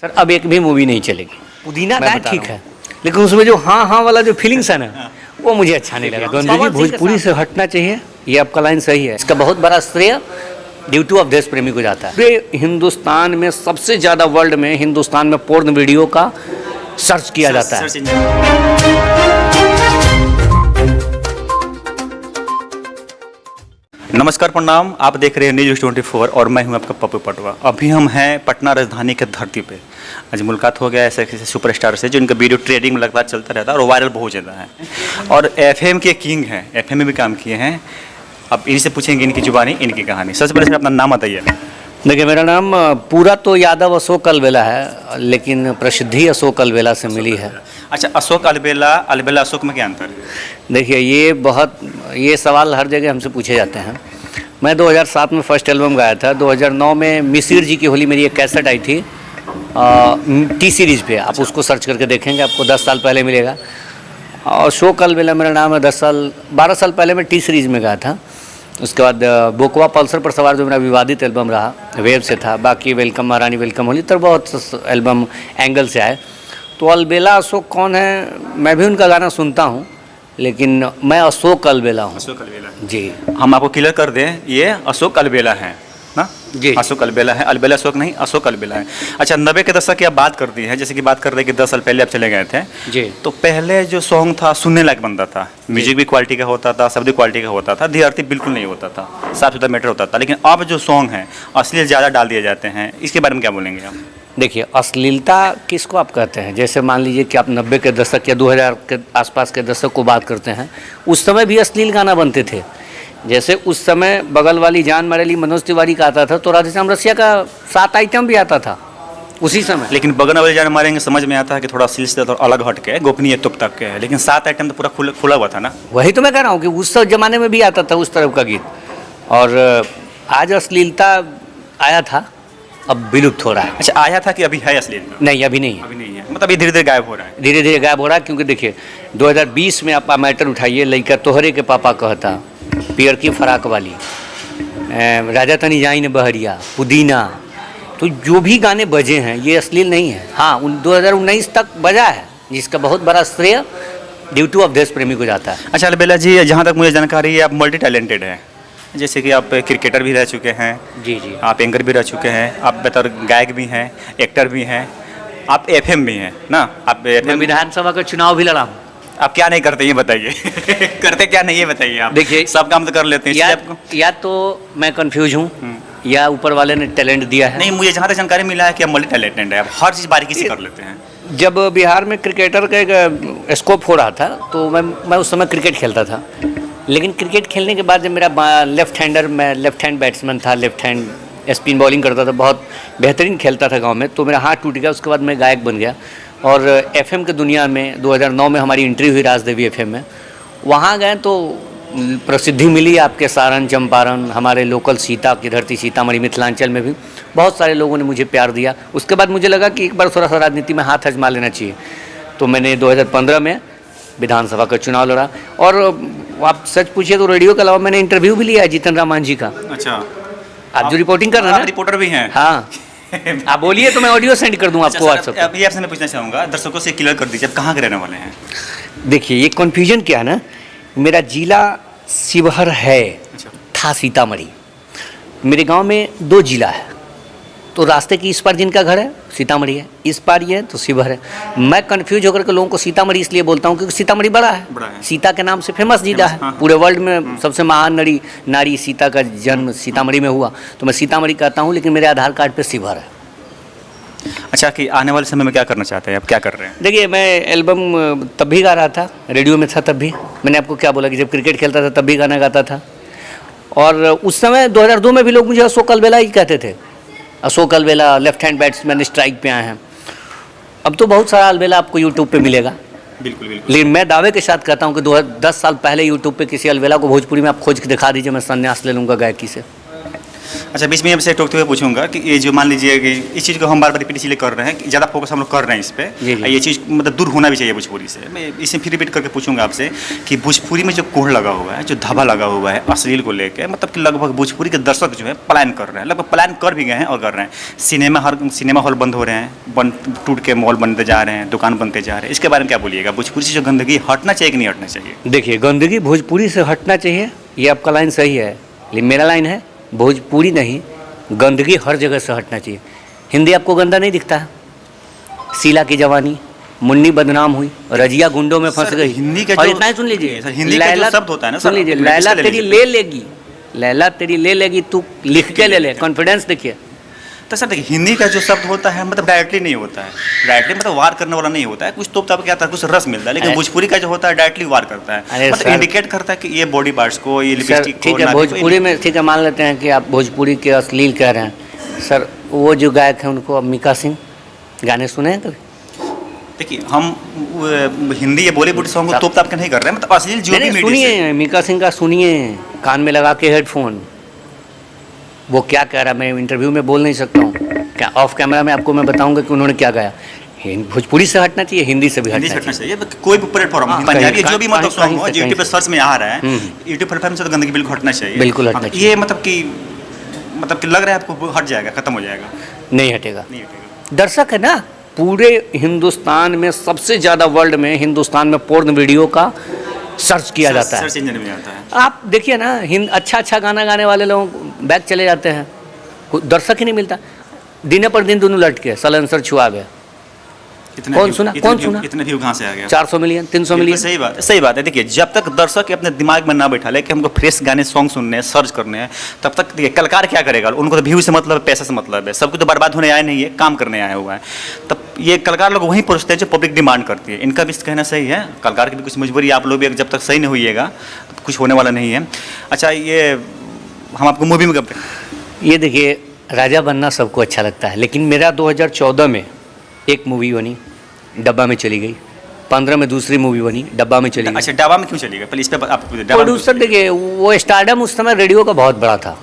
Sir अब एक भी मूवी नहीं चलेगी। पुदीना गाय ठीक है, लेकिन उसमें जो हाँ हाँ वाला जो फीलिंग्स है ना, वो मुझे अच्छा नहीं लगा। गंदगी भोजपुरी से हटना चाहिए, ये आपका लाइन सही है। इसका बहुत बड़ा श्रेय ड्यूटी ऑफ देश प्रेमी को जाता है। पूरे हिंदुस्तान में सबसे ज़्यादा वर्ल्ड में हिंदुस्तान में पोर्न वीडियो का सर्च किया जाता है। नमस्कार, प्रणाम। आप देख रहे हैं न्यूज़ 24 और मैं हूं आपका पप्पू पटवा। अभी हम हैं पटना राजधानी के धरती पे। आज मुलाकात हो गया ऐसे किसी सुपरस्टार से जिनका वीडियो ट्रेडिंग में लगातार चलता रहता है और वायरल बहुत ज़्यादा है, और एफएम के किंग हैं, एफएम में भी काम किए हैं। अब इनसे पूछेंगे इनकी जुबानी, इनकी कहानी। सबसे पहले अपना नाम बताइए। देखिए, मेरा नाम पूरा तो यादव अशोक अलबेला है, लेकिन प्रसिद्धि अशोक अलबेला से मिली है। अच्छा, अशोक अलबेला, अलबेला अशोक में क्या अंतर है? देखिए, ये सवाल हर जगह हमसे पूछे जाते हैं। मैं 2007 में फर्स्ट एल्बम गाया था। 2009 में मिसिर जी की होली मेरी एक कैसेट आई थी टी सीरीज़ पे। आप उसको सर्च करके देखेंगे, आपको 10 साल पहले मिलेगा। और अशोक अलबेला मेरा नाम है। 12 साल पहले मैं टी सीरीज़ में गाया था। उसके बाद बोकवा पल्सर पर सवार जो मेरा विवादित एल्बम रहा, वेब से था। बाकी वेलकम महारानी, वेलकम होली, तो बहुत एल्बम एंगल से आए। तो अलबेला अशोक कौन है? मैं भी उनका गाना सुनता हूँ, लेकिन मैं अशोक अलबेला हूँ। अशोक अलबेला जी, हम आपको क्लियर कर दें, ये अशोक अलबेला है ना जी। अशोक अलबेला है, अलबेला अशोक नहीं, अशोक अलबेला है। अच्छा, 90 के दशक की आप बात कर दी है, जैसे कि बात कर रहे हैं कि 10 साल पहले आप चले गए थे जी। तो पहले जो सॉन्ग था सुनने लायक बनता था, म्यूजिक भी क्वालिटी का होता था, शब्द क्वालिटी का होता था, धीरती बिल्कुल नहीं होता था, साफ सुथरा मैटर होता था। लेकिन अब जो सॉन्ग हैं असली ज़्यादा डाल दिए जाते हैं, इसके बारे में क्या बोलेंगे आप? देखिए, अश्लीलता किसको आप कहते हैं? जैसे मान लीजिए कि आप 90 के दशक या 2000 के आसपास के दशक को बात करते हैं। उस समय भी अश्लील गाना बनते थे। जैसे उस समय बगल वाली जान मरेली मनोज तिवारी का आता था, तो राधेश्याम रसिया का 7 आइटम भी आता था उसी समय। लेकिन बगल वाले जान मारेंगे समझ में आता है कि थोड़ा सिलसिला थोड़ा अलग हट के गोपनीय तुप तक के है, लेकिन 7 आइटम तो पूरा खुला हुआ था ना। वही तो मैं कह रहा हूँ कि उस ज़माने में भी आता था उस तरफ का गीत। और आज अश्लीलता आया था, अब विलुप्त हो रहा है। अच्छा, आया था कि अभी है अश्लीलता? नहीं, अभी नहीं है। अभी नहीं है, मतलब ये धीरे धीरे गायब हो रहा है। धीरे धीरे गायब हो रहा है, क्योंकि देखिए 2020 में आप मैटर उठाइए, लड़का तोहरे के पापा कहता, पियर की फराक वाली, राजा तनी जाई ने बहरिया, पुदीना, तो जो भी गाने बजे हैं ये अश्लील नहीं है। हाँ, 2019 तक बजा है, जिसका बहुत बड़ा श्रेय ड्यूटी ऑफ देश प्रेमी को जाता है। अच्छा अलबेला जी, जहाँ तक मुझे जानकारी है आप मल्टी टैलेंटेड हैं, जैसे कि आप क्रिकेटर भी रह चुके हैं, जी जी, आप एंकर भी रह चुके हैं, आप बेहतर गायक भी हैं, एक्टर भी हैं, आप एफएम भी हैं ना। आप मैं विधानसभा का चुनाव भी लड़ा हूँ। आप क्या नहीं करते ये बताइए। करते क्या नहीं ये बताइए आप। देखिए, सब काम तो कर लेते हैं। या तो मैं कंफ्यूज हूँ या ऊपर वाले ने टैलेंट दिया है। नहीं, मुझे जहाँ तक जानकारी मिला है कि आप मल्टी टैलेंटेड है, आप हर चीज़ बारीकी से कर लेते हैं। जब बिहार में क्रिकेटर का एक स्कोप हो रहा था, तो मैं उस समय क्रिकेट खेलता था। लेकिन क्रिकेट खेलने के बाद जब मेरा लेफ्ट हैंड बैट्समैन था, लेफ्ट हैंड स्पिन बॉलिंग करता था, बहुत बेहतरीन खेलता था गांव में, तो मेरा हाथ टूट गया। उसके बाद मैं गायक बन गया और एफएम के दुनिया में 2009 में हमारी एंट्री हुई राजदेवी एफएम में। वहाँ गए तो प्रसिद्धि मिली। आपके सारण, चंपारण, हमारे लोकल सीता की धरती सीतामढ़ी, मिथिलांचल में भी बहुत सारे लोगों ने मुझे प्यार दिया। उसके बाद मुझे लगा कि एक बार थोड़ा सा राजनीति में हाथ आजमा लेना चाहिए, तो मैंने 2015 में विधानसभा का चुनाव लड़ा। और आप सच पूछिए तो रेडियो के अलावा मैंने इंटरव्यू भी लिया है जीतन राम मांझी का। अच्छा, आप जो रिपोर्टिंग कर रहे हैं ना, रिपोर्टर भी हैं? हाँ। आप बोलिए तो मैं ऑडियो सेंड कर दूं आपको व्हाट्सएप अब ये आपसे मैं पूछना चाहूँगा, दर्शकों से क्लियर कर दीजिए, आप कहाँ के रहने वाले हैं? देखिए, ये कन्फ्यूजन क्या है ना, मेरा जिला शिवहर है, था सीतामढ़ी। मेरे गांव में 2 जिला है, तो रास्ते की इस पार जिनका घर है सीतामढ़ी है, इस पार ये है तो शिवहर है। मैं कंफ्यूज होकर के लोगों को सीतामढ़ी इसलिए बोलता हूँ क्योंकि सीतामढ़ी बड़ा है। सीता के नाम से फेमस जिला है। हाँ। पूरे वर्ल्ड में सबसे महान नारी सीता का जन्म सीतामढ़ी में हुआ, तो मैं सीतामढ़ी कहता हूँ, लेकिन मेरे आधार कार्ड पे शिवहर है। अच्छा, कि आने वाले समय में क्या करना चाहते हैं, आप क्या कर रहे हैं? देखिए, मैं एल्बम तब भी गा रहा था, रेडियो में था तब भी। मैंने आपको क्या बोला कि जब क्रिकेट खेलता था तब भी गाना गाता था। और उस समय 2002 में भी लोग मुझे अशोक अलबेला ही कहते थे। अशोक अलबेला लेफ्ट हैंड बैट्समैन स्ट्राइक पे आए हैं। अब तो बहुत सारा अलबेला आपको यूट्यूब पे मिलेगा। बिल्कुल बिल्कुल। लेकिन मैं दावे के साथ कहता हूँ कि 10 साल पहले यूट्यूब पे किसी अलबेला को भोजपुरी में आप खोज के दिखा दीजिए, मैं संन्यास ले लूँगा गायकी से। अच्छा, बीच में आपसे टोकते हुए पूछूंगा कि ये जो मान लीजिए कि इस चीज़ को हम बार बार रिपीट इसलिए कर रहे हैं कि ज़्यादा फोकस हम लोग कर रहे हैं इस पे, जी, जी। ये चीज़ मतलब दूर होना भी चाहिए भोजपुरी से। मैं इसे फिर रिपीट करके पूछूंगा आपसे कि भोजपुरी में जो कोढ़ लगा हुआ है, जो धावा लगा हुआ है अश्लील को लेकर, मतलब कि लगभग भोजपुरी के दर्शक जो है पलायन कर रहे हैं, लगभग पलायन कर भी गए हैं और कर रहे हैं। सिनेमा हॉल बंद हो रहे हैं, टूट के मॉल बनते जा रहे हैं, दुकान बनते जा रहे हैं, इसके बारे में क्या बोलिएगा? भोजपुरी से जो गंदगी हटना चाहिए कि नहीं हटना चाहिए? देखिए, गंदगी भोजपुरी से हटना चाहिए, ये आपका लाइन सही है, लेकिन मेरा लाइन है भोजपुरी नहीं, गंदगी हर जगह से हटना चाहिए। हिंदी आपको गंदा नहीं दिखता है? शीला की जवानी, मुन्नी बदनाम हुई, रजिया गुंडों में फंस सर, गई। हिंदी का और जो- इतना ही सुन लीजिए, सर, हिंदी का जो शब्द होता है ना सर, सुन लीजिए, आप लैला ले तेरी लीजिए। ले लेगी, लैला तेरी ले लेगी, तू लिख के ले ले, कॉन्फिडेंस देखिए। तो सर देखिए, हिंदी का जो शब्द होता है मतलब डायरेक्टली नहीं होता है, डायरेक्टली मतलब वार करने वाला नहीं होता है, कुछ तो तब क्या आता है, कुछ रस मिलता है, लेकिन अरे- भोजपुरी का जो होता है डायरेक्टली वार करता है, अरे मतलब सर- इंडिकेट करता है कि ये बॉडी पार्ट्स को, ये सर लिपस्टिक को, ठीक है, नाभि को, भोजपुरी में ठीक है, मान लेते हैं कि आप भोजपुरी के अश्लील कह रहे हैं। सर वो जो गायक हैं उनको, अम्मिका सिंह, गाने सुने हैं कभी? देखिए हम हिंदी या बॉलीवुड सॉन्ग को तोप ताप के नहीं कर रहे हैं, मतलब अश्लील जो भी नहीं, मीडिया सुनिए अम्मिका सिंह का, सुनिए कान में लगा के हेडफोन, वो क्या कह रहा है मैं इंटरव्यू में बोल नहीं सकता हूँ, क्या ऑफ कैमरा में आपको मैं बताऊंगा कि उन्होंने क्या गाया। भोजपुरी से हटना चाहिए, हिंदी से भी हिंदी हटना हटना चाहिए। चाहिए, कोई भी प्लेटफॉर्म हाँ, पंजाबी कहीं- जो भी कहीं- मतलब सॉन्ग हो, कहीं से- यूट्यूब पे सर्च में आ रहा है, हम्म। यूट्यूब प्लेटफॉर्म से तो गंदगी बिल्कुल हटना चाहिए, बिल्कुल हटना चाहिए। ये मतलब कि लग रहा है आपको हट जाएगा, खत्म हो जाएगा? नहीं हटेगा। नहीं हटेगा। दर्शक है ना, पूरे हिंदुस्तान में सबसे ज़्यादा, वर्ल्ड में हिंदुस्तान में पोर्न वीडियो का सर्च किया जाता है। सर्च इंजन में आता है। आप देखिए ना, अच्छा अच्छा गाना गाने वाले लोग बैक चले जाते हैं, कोई दर्शक ही नहीं मिलता। दिन पर दिन दोनों लटके, सलेंसर छुआ गया, इतने कौन view- सुना? इतने कौन view- सुना? इतने व्यू कहाँ से आ गया? 400 मिलियन, 300 बिल्कुल मिलियन। सही बात है। देखिए, जब तक दर्शक अपने दिमाग में ना बैठा ले कि हमको फ्रेश गाने सॉन्ग सुनने हैं, सर्च करने हैं, तब तक देखिए कलाकार क्या करेगा? उनको तो व्यू से मतलब है, पैसे से मतलब है, सबको तो बर्बाद होने आया नहीं है, काम करने आया हुआ है। तब ये कलाकार लोग वहीं पहुँचते हैं जो पब्लिक डिमांड करती है। इनका भी कहना सही है, कलाकार की भी कुछ मजबूरी, आप लोग भी जब तक सही नहीं होइएगा तो कुछ होने वाला नहीं है। अच्छा, ये हम आपको मूवी में कब? ये देखिए, राजा बनना सबको अच्छा लगता है, लेकिन मेरा 2014 में एक मूवी बनी, डब्बा में चली गई। 15 में दूसरी मूवी बनी, डब्बा में चली गई। अच्छा, डाबा में क्यों चलेगा? पहले इस पे आप प्रोड्यूसर देखिए, वो स्टारडम उस समय रेडियो का बहुत बड़ा था,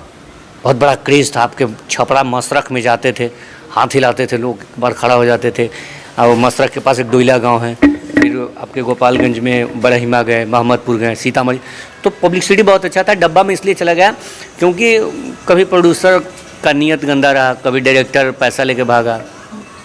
बहुत बड़ा क्रेज़ था। आपके छपरा मसरख में जाते थे, हाथ हिलाते थे लोग, एक बार खड़ा हो जाते थे। और मसरख के पास एक डोइला गांव है, फिर आपके गोपालगंज में बड़हिमा गए, मोहम्मदपुर गए, सीतामढ़ी, तो पब्लिसिटी बहुत अच्छा था। डब्बा में इसलिए चला गया क्योंकि कभी प्रोड्यूसर का नियत गंदा रहा, कभी डायरेक्टर पैसा लेके भागा,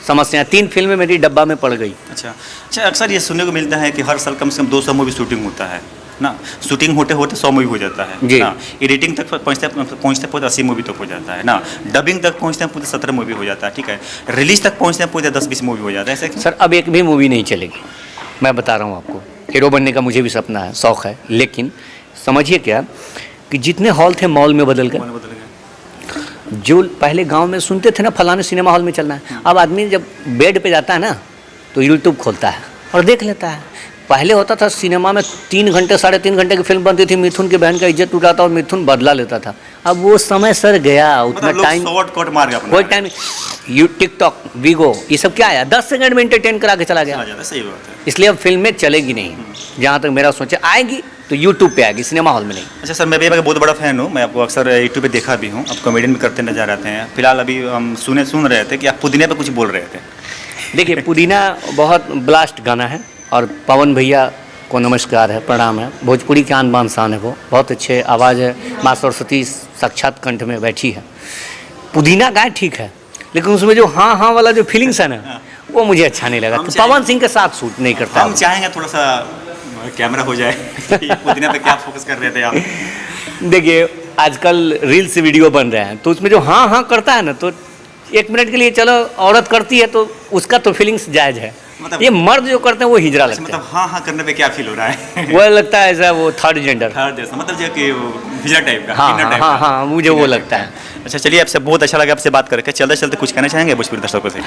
समस्या। 3 फिल्में मेरी डब्बा में पड़ गई। अच्छा, अक्सर ये सुनने को मिलता है कि हर साल कम से कम 200 मूवी शूटिंग होता है ना, शूटिंग होते होते 100 मूवी हो जाता है जी। ना, एडिटिंग तक पहुँचते 80 मूवी तक हो जाता है ना, डबिंग तक पहुँचते पूरे 17 मूवी हो जाता है, ठीक है, रिलीज तक पहुँचते पूरे 10-20 मूवी हो जाता है, ऐसे? सर अब एक भी मूवी नहीं चलेगी, मैं बता रहा हूँ आपको। हीरो बनने का मुझे भी सपना है, शौक़ है, लेकिन समझिए क्या कि जितने हॉल थे मॉल में बदल गए। बदल गया। जो पहले गांव में सुनते थे ना, फलाने सिनेमा हॉल में चलना है, अब आदमी जब बेड पे जाता है ना तो यूट्यूब खोलता है और देख लेता है। पहले होता था सिनेमा में 3 घंटे 3.5 घंटे की फिल्म बनती थी, मिथुन की बहन का इज्जत टूटा था और मिथुन बदला लेता था। अब वो समय सर गया, उतना मतलब टाइम, शॉर्टकट मार गया अपना। कोई टाइम। यू टिकटॉक, वीगो, ये सब क्या आया, 10 सेकंड में एंटरटेन करा के चला गया। चला जाता है, सही बात है। इसलिए अब फिल्में चलेगी नहीं, जहाँ तक मेरा सोचे। आएगी तो यूट्यूब पे आएगी, सिनेमा हॉल में नहीं। अच्छा सर, मैं भी आपका बहुत बड़ा फ़ैन हूँ, मैं आपको अक्सर यूट्यूब पे देखा भी हूँ, आप कॉमेडियन भी करते नजर आते हैं। फिलहाल अभी हम सुन रहे थे कि आप पुदीने पे कुछ बोल रहे थे। देखिए, पुदीना बहुत ब्लास्ट गाना है और पवन भैया को नमस्कार है, प्रणाम है। भोजपुरी की आन बान शान है, वो बहुत अच्छे आवाज़ है, माँ सरस्वती साक्षात कंठ में बैठी है। पुदीना गाय ठीक है, लेकिन उसमें जो हाँ हाँ वाला जो फीलिंग्स है ना, वो मुझे अच्छा नहीं लगा। तो पवन सिंह के साथ सूट नहीं करता। हम चाहेंगे थोड़ा सा कैमरा हो जाए। पुदीने पे क्या फोकस कर रहे थे आप? देखिए, आजकल रील्स वीडियो बन रहे हैं, तो उसमें जो हाँ हाँ करता है ना, तो 1 मिनट के लिए चलो औरत करती है तो उसका तो फीलिंग्स जायज़ है। मतलब ये मर्द जो करते हैं वो हिजरा लगता है। मतलब हाँ करने पे क्या फील हो रहा है? वो लगता है ऐसा, वो थर्ड जेंडर। थर्ड जैसा, मतलब जो कि हिजरा टाइप का, हाँ inner type हाँ का। हाँ, मुझे वो लगता है। अच्छा चलिए, आपसे बहुत अच्छा लगा आपसे बात करके। चलते चलते कुछ कहना चाहेंगे भोजपुरी दर्शकों से?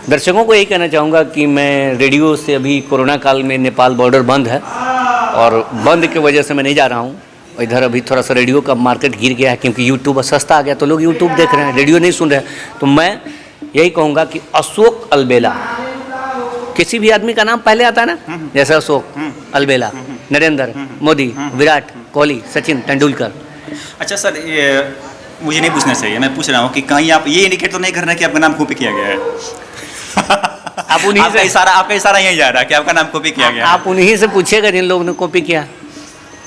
दर्शकों को यही कहना चाहूँगा कि मैं रेडियो से, अभी कोरोना काल में नेपाल बॉर्डर बंद है और बंद की वजह से मैं नहीं जा रहा हूँ इधर। अभी थोड़ा सा रेडियो का मार्केट गिर गया है क्योंकि यूट्यूब सस्ता आ गया, तो लोग यूट्यूब देख रहे हैं, रेडियो नहीं सुन रहे हैं। तो मैं यही कहूँगा कि अशोक अलबेला, किसी भी आदमी का नाम पहले आता है ना, जैसे अशोक अलबेला, नरेंद्र मोदी, विराट कोहली, सचिन तेंदुलकर। अच्छा सर, ये मुझे नहीं पूछना चाहिए, मैं पूछ रहा हूँ कि कहीं आप ये इंडिकेट तो नहीं कर रहे कि आपका नाम कॉपी किया गया है? आप उन्हीं से आपका इशारा यही जा रहा है कि आपका नाम कॉपी किया गया है। आप उन्हीं से पूछेगा जिन लोगों ने कॉपी किया,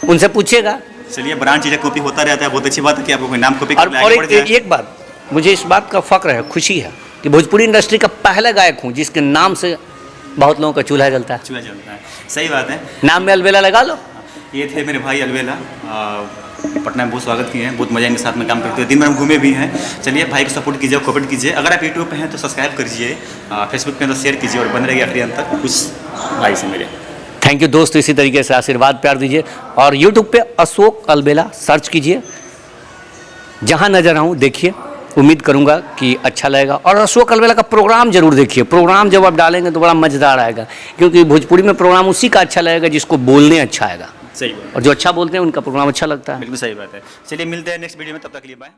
उनसे पूछेगा। चलिए, ब्रांड चीज़ें कॉपी होता रहता है, बहुत अच्छी बात है कि आपको कोई नाम कॉपी और एक बात, मुझे इस बात का फ़ख्र है, खुशी है कि भोजपुरी इंडस्ट्री का पहला गायक हूँ जिसके नाम से बहुत लोगों का चूल्हा जलता है। चूल्हा जलता है, सही बात है। नाम में अलबेला लगा लो। ये थे मेरे भाई अलबेला, पटना में बहुत स्वागत किए हैं, बहुत मज़ा इनके साथ में काम करते हुए, दिन भर हम घूमे भी हैं। चलिए, भाई को सपोर्ट कीजिए, कमेंट कीजिए। अगर आप यूट्यूब पे हैं तो सब्सक्राइब करिए, फेसबुक पे तो शेयर कीजिए और बन रहिए आखिरी अंत तक कुछ भाई से मेरे। थैंक यू दोस्त, इसी तरीके से आशीर्वाद प्यार दीजिए और यूट्यूब पे अशोक अलबेला सर्च कीजिए, जहाँ नजर आऊँ देखिए, उम्मीद करूँगा कि अच्छा लगेगा। और अशोक अलबेला का प्रोग्राम जरूर देखिए, प्रोग्राम जब आप डालेंगे तो बड़ा मज़ेदार आएगा, क्योंकि भोजपुरी में प्रोग्राम उसी का अच्छा लगेगा जिसको बोलने अच्छा आएगा, सही बात, और जो अच्छा बोलते हैं उनका प्रोग्राम अच्छा लगता है। बिल्कुल सही बात है। चलिए, मिलते हैं नेक्स्ट वीडियो में, तब तक के लिए बाय।